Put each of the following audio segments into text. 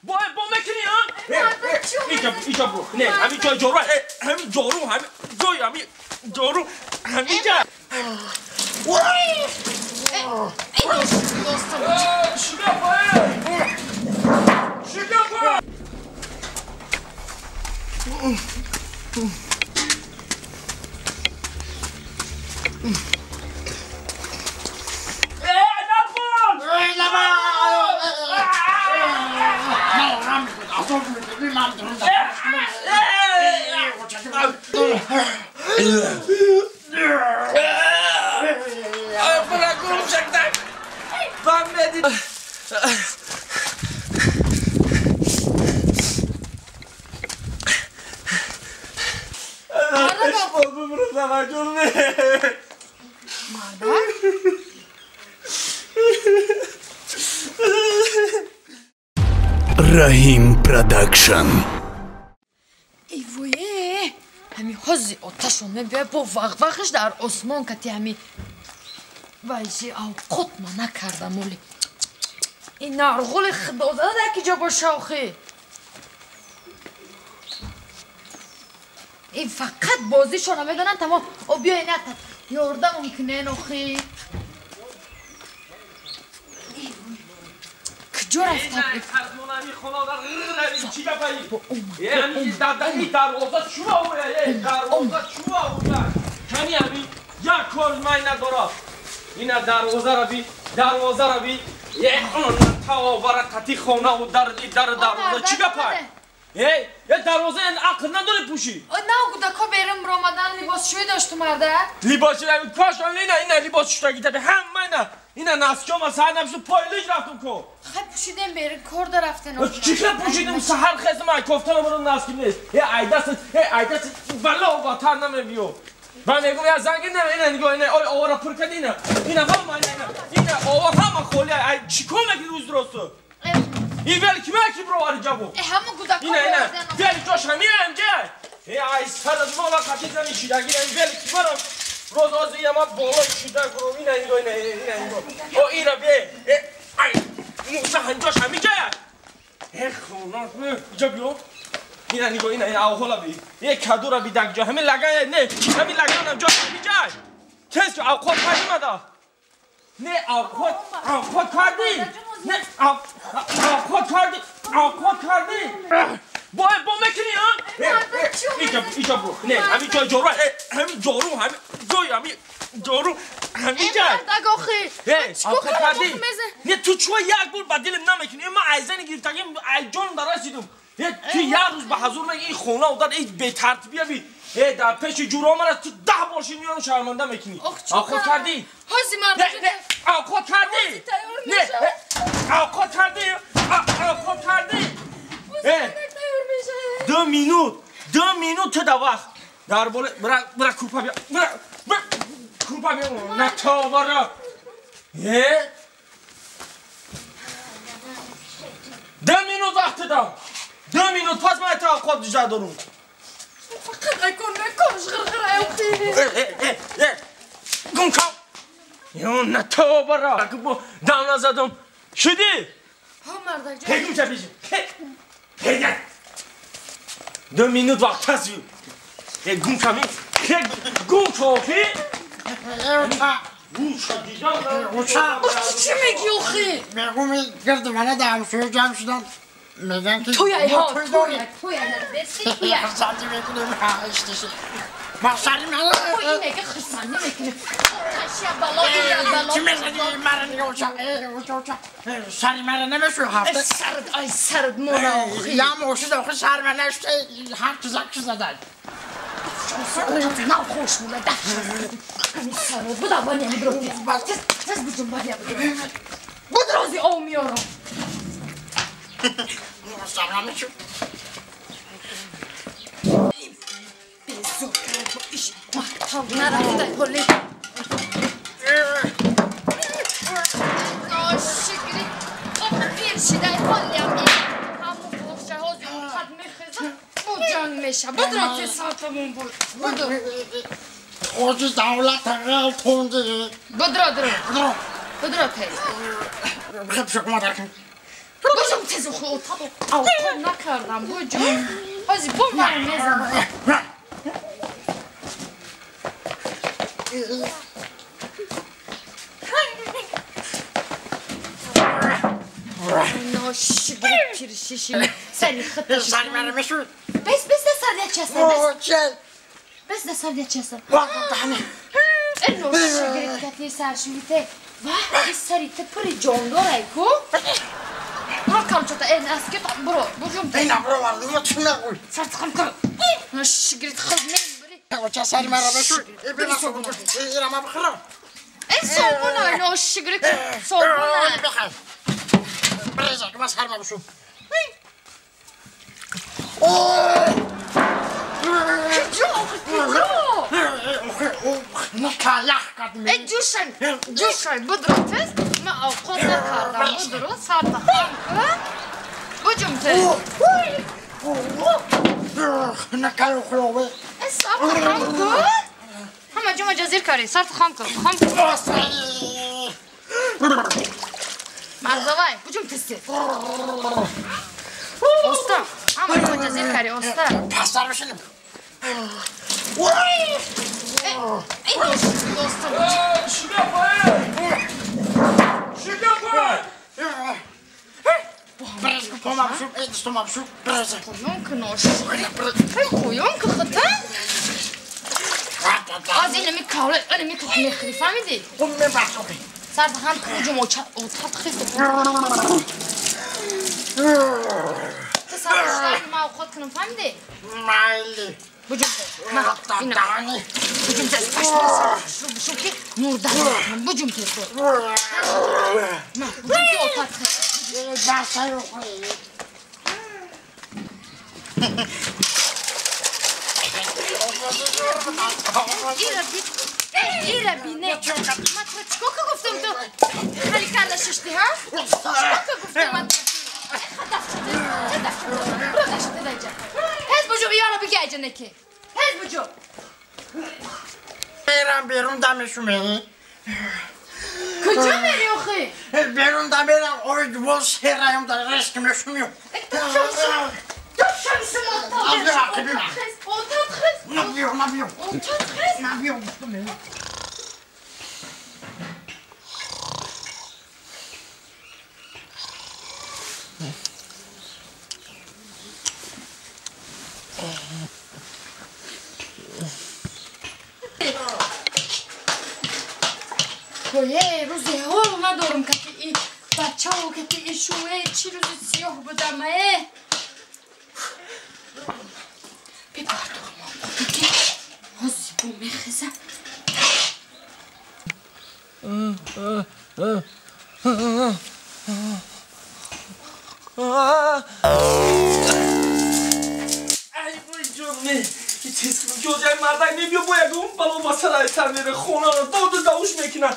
با مکنی ها اینجا برو نه همین جای جارو همین جارو همین جای همین جارو همین جا Rahim Production. ایویه همین حزی آتشونه بیای با وقوقش در آسمان کتی همین ویجی او خود ما نکردم ولی این نرغول خدا داده که جا با شاخی این فقط بازی شونه میدونن تمام او بیای نتن یارده ممکنه نخی کجا رفتم این خونه در چی بپایی یعنی در اوزاد شما بوده در اوزاد شما بوده کنی همین یک کار من نداره این دروازه را بی اون تاوبر تتی خونه و در دروازه چی بپای یه دروازه عقل نداره پوشی نه گوده که برم رامدن لباس شوی داشت مرده لباس شوی کاش اینا لباس شوی گیده همه اینا نسکم از هر نفسو پایلیج رفتم که خیلی پوشیدیم بریم کار در رفتن چی که پوشیدیم سهر خیزم ای کفتانم برون نسکیم نیست یه ایدست بلا و باتر نمیبیو من میگم یا زنگی نه اینا نگاه اینا آوارا پر کد اینا هم اینا آوار هم خولی چی کنه که روز درستو این ولی که من کی برواری جابو همون گودا اینا ولی جاش همین امجه ای سرد مالا قطی زنی شیدگی این ولی که برم روز آزی ما بالا شیده برو اینا او اینا بیه ای موسا هنجاش همین جه خونات اینجا بیو اینا اوهلا بی یک کادو را بی دک جا همین لگن نه همین لگن هم جا همین جای کس که اوقات کردی مدا نه اوقات کردی نه اوقات کردی با مکنی ها اینجا برو نه همین جای جارو همین جای همین جارو همین جای اوقات کردی نه تو چوه یک بول بدیلم نمیکنی ما ایزنی گیرتگیم ای جانم در رسیدم تو یه روز به حضور من این خونه و داد این به ترتیبیه بی در پیش جورا من تو 10 باشی میانو شرمنده میکنی اوقات کردی حاضی مرده نه اوقات کردی نه اوقات کردی 2 مینوت تو دا وقت در بوله برا کوپا بیا کوپا بیا نه تا برا 2 مینوت وقت دام 2 مینوت پس من توقعات دیجا دارم فقط نکنش غرغره اوخی گم کام یا نه تو برا دم نزدم شدی ها مردک جا پیگم چه بیشی پیگم 2 مینوت وقت هست گم کمی گم کافی گوشا دیجا چی میگی اوخی میگم گرد منه در شوی جمع شدن میگن که توی بسی توی خرسانی میکنیم اشتشی ما سری منه این میگه خرسانی میکنیم تشیه بلا چی میزنی مرا نگاه سری منه نمیشوی هفته سرد مولا اوخی یا موشی داخل سر منه اشته هر چیزک زدن نه خوش مولا همین سرد بود اول نمی درو تز بجون باید بود رازی او میارم سلامه شو بیزور کرد با ایش محتاب نرفته پلی شکری قبل بیرشیده پلیم این همون بخشه ها زیاد میخیزم بود جنگ میشه بود را تساتمون بود بودو خوزی دولت تقیل تونده بود را تیز خب شکما درکن باشم تز اتاق نکردم بجم حاجی بمر میزنم ناشگری پیرششی سری خطش سری مرا بشون بس دستر چسته بس دستر چسته این ناشگری کتی سرشویته واه این سریته پری جانداره کو ها کم چطور این اسکی برو بجم این برو وردیم چی نگوی فرد خم کن ناشگری خود نیم بری چه سری مرا بشون این ما بخورم این صابونه ناشگری صابونه بخیر برزا که ما سر ما بشون نکالخ کردیم ای جوشن بدرو تست ما اوقات نکردم بدرو سر تخم کن بجم تست نکالو خلوه ای سر تخم کن همه جمع جزیر کاری سر تخم کن مرزوای بجم تست استا همه جمع جزیر کاری استا پستر بشنیم ای دوستا شیگه برز تو ما بشون ای دستو ما بشون برز کویون که ناشگری کویون که خطا از این نمی کاره این نمی که میخری فهمیدی؟ اون میبرسو که سر تخم کجم اوتات خیست سر تخم ما خود کنم فهمیدی؟ مایلی بجم تست دانی بجم تست بشو که نور دارم بجم تست بجم که اوتات خیست بسر رو خوی ایره بینه ما تو چکو که گفتم تو خالی کرده ششتی ها؟ چکو که گفتم من برو داشته دیجا هز بجو بیارا بگی ایجا نکی هز بجو برم بیرون دمشو میری کجا میری آخی؟ بیرون دم برم اوی دوال سرایم در رشکمشو میو دو شمس اوتاد خیست نبیو یه روزی حال ندارم که این بچه ها که این شوه چی روزی سیاه بودم ببر دارم دیگه حاضی بو میخیزم ای بای جمعه که چیز کنم جوجه مردک نبیا باید اون بالا با سرای سر میره خونه رو داد دوش میکنن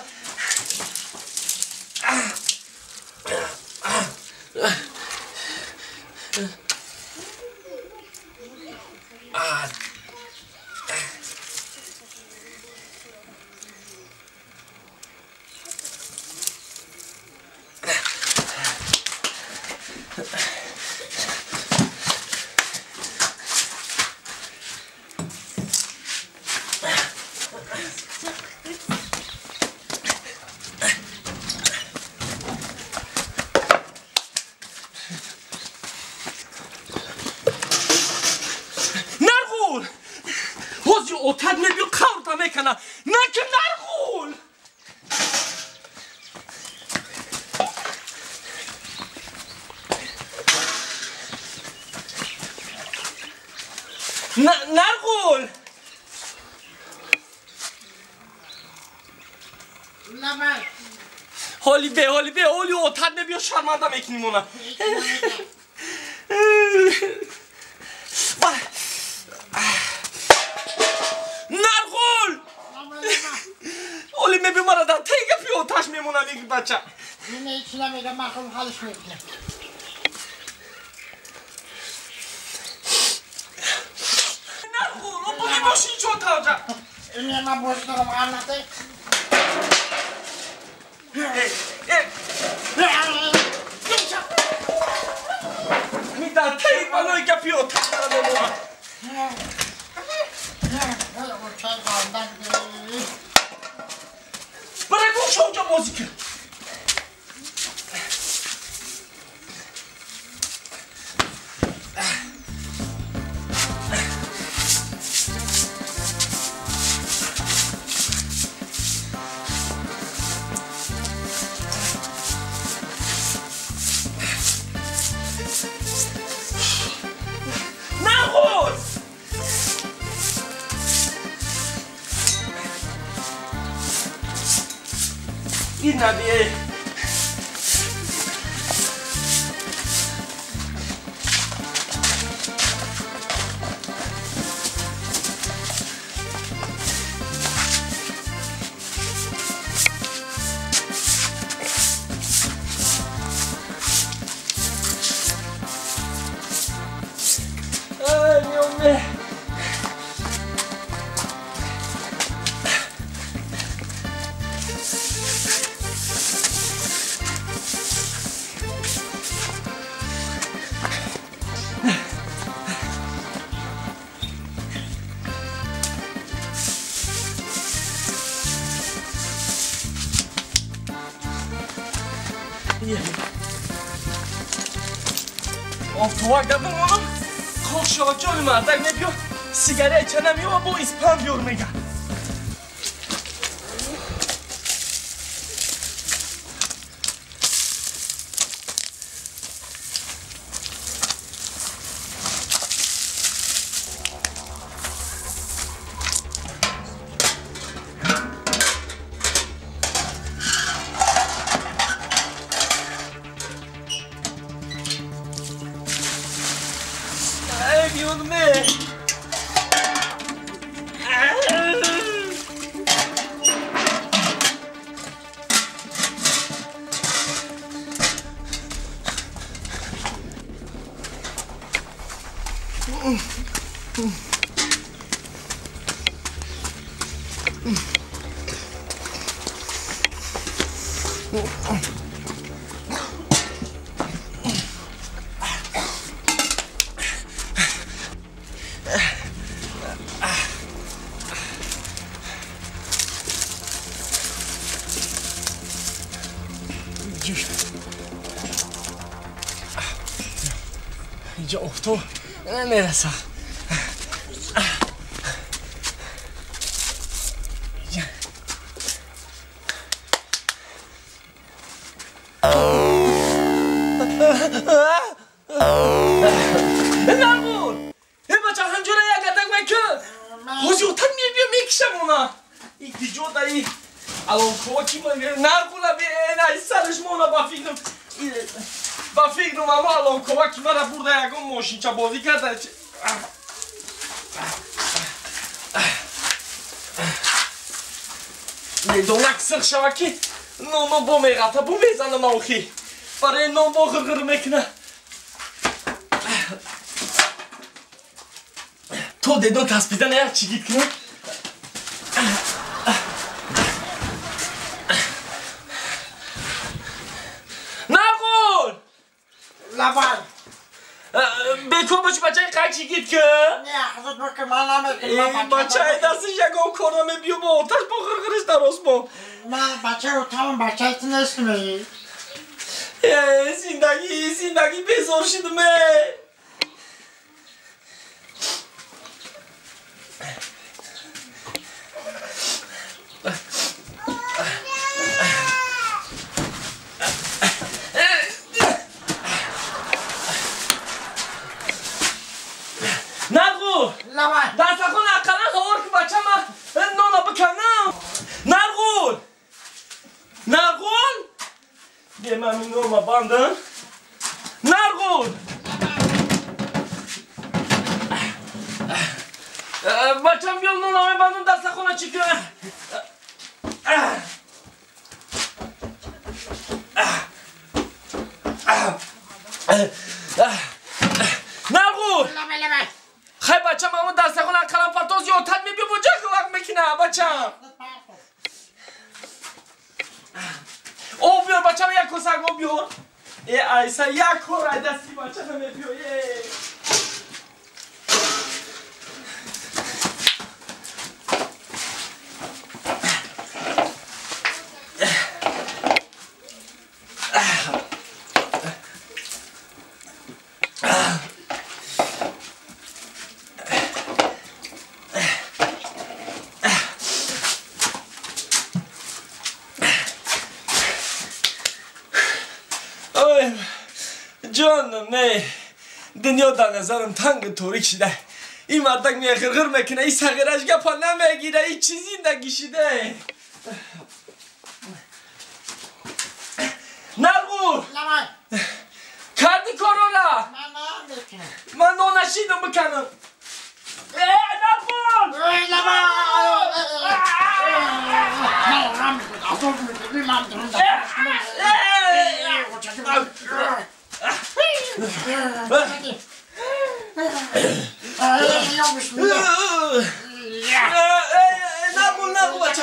اوتاد میبیو کارتا میکنه نه که نرغول نرغول حالی به اولی اوتاد میبیو شرمنده میکنیم اونا نرغول اولی میبیو مرا در تیگه پیو تاش میمونه میگی بچه اینه ایچی نمیگم من خود حالش میکنم نرغول او بودی باشی چون تاجه اینه من باش دارم غلطه نه تایی بانوی گپی و برای گوش اونجا بازی کن این نبیه Avtuvarda bu oğlum koşuyorcu olmaz. Ne diyor? Sigara içenemiyor ama bu İspan diyor mega. اینجا افتو نمیرسه نرگول این بچه همجوره یک ادک بکن حوزی اوتن میبیم میکشم اونا این دیجو دایی الان کوکی من نرگوله بینه سرش مونا با فکرم اما الان کوکی مرا برده یکم ماشین چه بازی کرده میدونک سر شوه که نونو با میغته بو میزنه موخی برای نون با غرغر میکنه تو دیدون تسبیدن یک چی گید کنه نگون لبای بکن بچه بچه قچی گید که نه حضرت بکر من نمیکنم بچه دستش یکم کارمه بیو با آتش با غرغرش در آسمان من بچه رو تمام بچه ایت نشمی زندگی بزار شدمه نرگو دست کن اقلا خور که بچه ما نونا بکنم نرگول بیا من این نونا باندم نرگول بچه هم بیام نونا باندم دست خونه چی کنه نرگول خیلی بچه هم همون دست خونه اقلا پتاز یا تن میبیم و جه خلق میکنه بچه او بیار بچه هم یک کسک او بیار ایسا یک کار دستی بچه همه بیایه جانم نه دنیا در نظرم تنگ طوری شده این مردک میه غرغر میکنه این صغیرش گپا نمیگیره این چیزی نگیشیده نرگو کردی کارولا من نانشیدم بکنم نگو بچه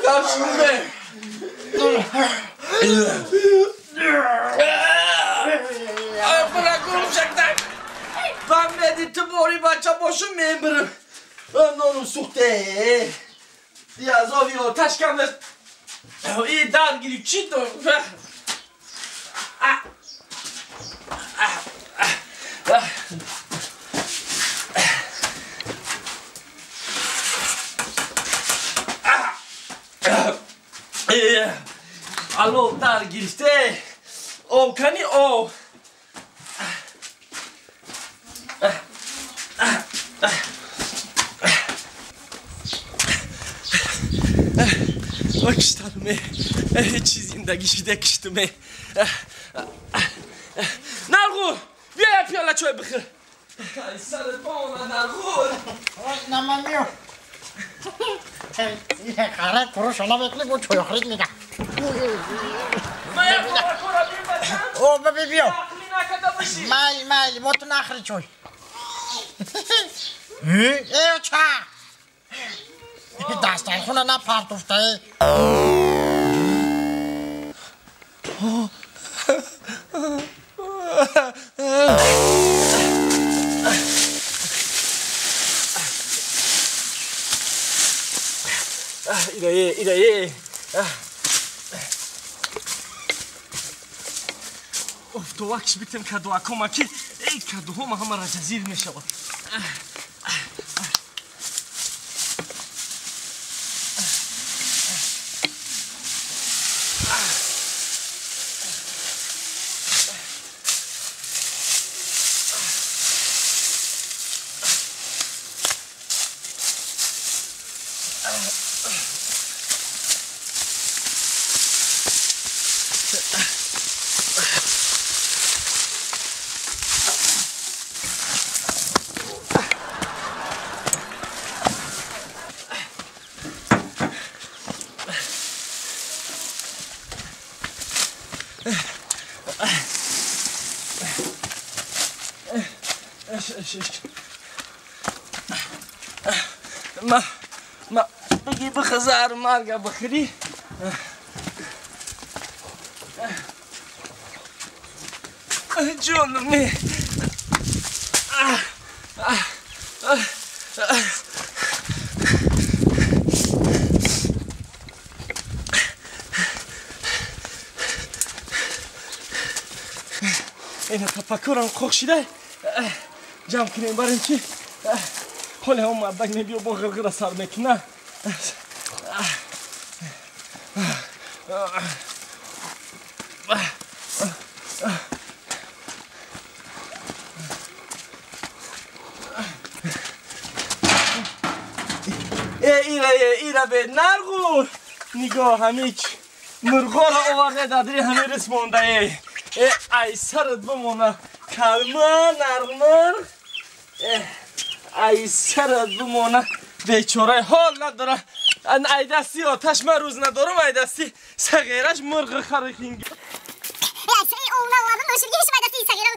کفشونه برگرم شکتر فهمیدی تو باری بچه باشم میبرم نانو سوخته دیازاوی آتش کمش این در گیری چی تو الو در گرفته او کنی او کشتمه چیز زندگی شده کشتمه نرگو بیا یه پیاله چای بخیر سرت بانه نرگو نمانیو یه خرک پروش حالا بکلی بود چای خرید میگم من یه کورا کورا بیم بچم او ببی بیو عقلی نکده باشی مایل با تو نخری چای ایو چا دستان خونه نپرتوفته ایدایه تو وقتش بیتم کدو کمکی ای کدو هم همه را جزیر می شود ما بگی بخزار مرگا بخری جونمی اینا تفکرم خوشیده جمع کنیم بریم چی حالا هم مردک نبیو با غرغره سر میکنه ایره به نرگو نگاه همیچ مرغا را آورده دادری همه رسمانده ای سرت بمونه کلمه نرمر ای سرت بمونه بیچاره حال نداره ای دستی آتش من روز ندارم ای دستی سغیرش مرغ خرخینگی ای اوناlardan hoşuma gitmedi Sagire.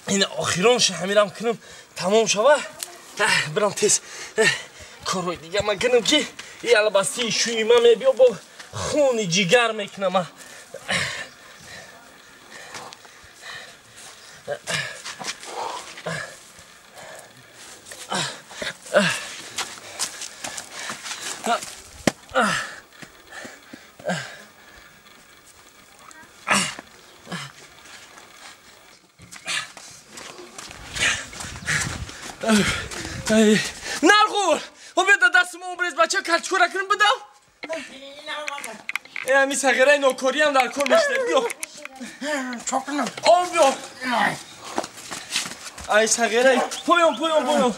این آخرانش همیرم کنم تمام شوه برم تیز کاروی دیگه من کنم که این البستی شویمه بیا با خون جگر میکنم نرخور و بیده دست ما بریز بچه کلچکوره کنم بدم همی سغیره نوکاری هم در کار میشته بیا چکنم آم بیا ای سغیره پویان پویان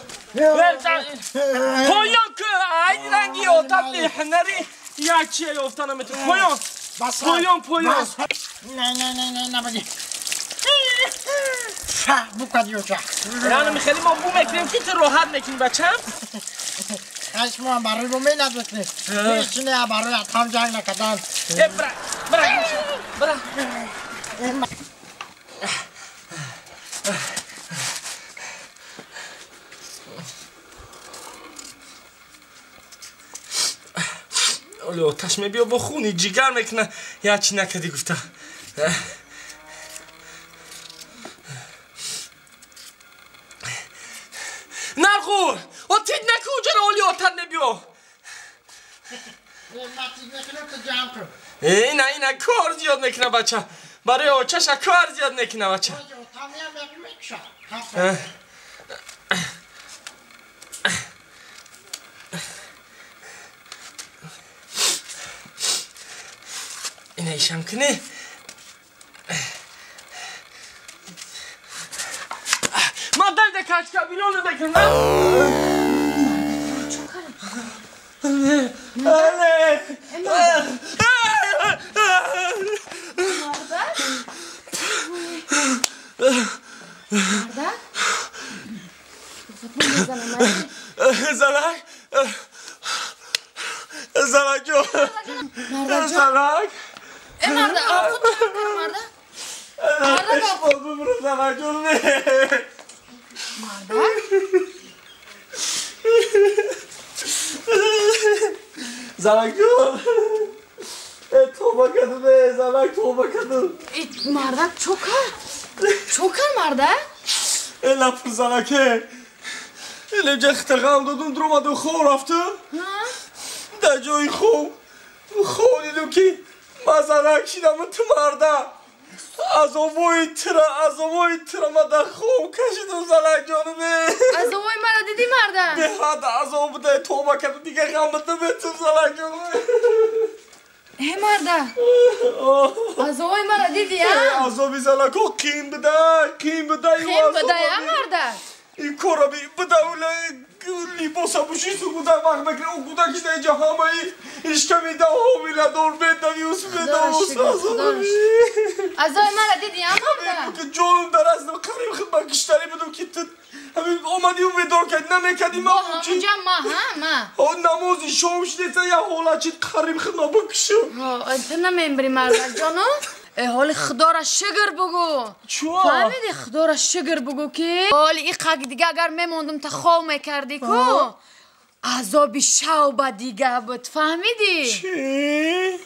که ای رنگی آتاب هنری یکیه افتانه میتون پویان نه بگی بو کدیو چه یعنی میخیلی ما بو میکنیم که تو راحت میکنیم بچه هم ایش ما برای بو می ندوکنیم میشینه برای اتام جنگ نکدن برا اولی آتش بیا با خونی جگر میکنه یا چی نکدی گفته نرخور و تید نکو جرا اولی آتر نبیا اینه کار زیاد میکنه بچه برای آچش کار زیاد میکنه بچه اینه ایشم کنه ما درد کچکا بیرون بکنم زلک جو زلک مرده آخود کنم مرده ببرو زلک جو زلک جو توبه کدو به زلک توبه کدو مرده چوکر مرده لپر زلکه اینجا اختقام دادون درمادو خور رفته در جای خوب دیدم که مزرک شیدم تو مرده از اوی ترا ما در خوب کشیدم زلک جانبه از اوی مرا دیدی مرده به حد از او بوده توبه کدو دیگه غم بده به تو زلک جانبه مرده از اوی مرا دیدی از اوی زلکو قیم بده یا مرده این کارا بده لیباسا بوشی سو بوده وقت بکنه او بوده که اینجا همه ایشکه میده حامیله دور بده ویوس بده از اوی مرا دیدی مرده که جانم در از قریب خود بکشتری بدم که تو همین آمدی و ودار کرد نمیکردی ما اونجا ما نمازی شام شدیده یه حالا چید قریب خود ما بکشم انت نمیبری مرده جانو حال خدا را شگر بگو چوا؟ فهمیدی خدا را شگر بگو که حال این قگ دیگه اگر میموندم تا خواه میکردی کو عذابی شو با دیگه بود فهمیدی؟ چی؟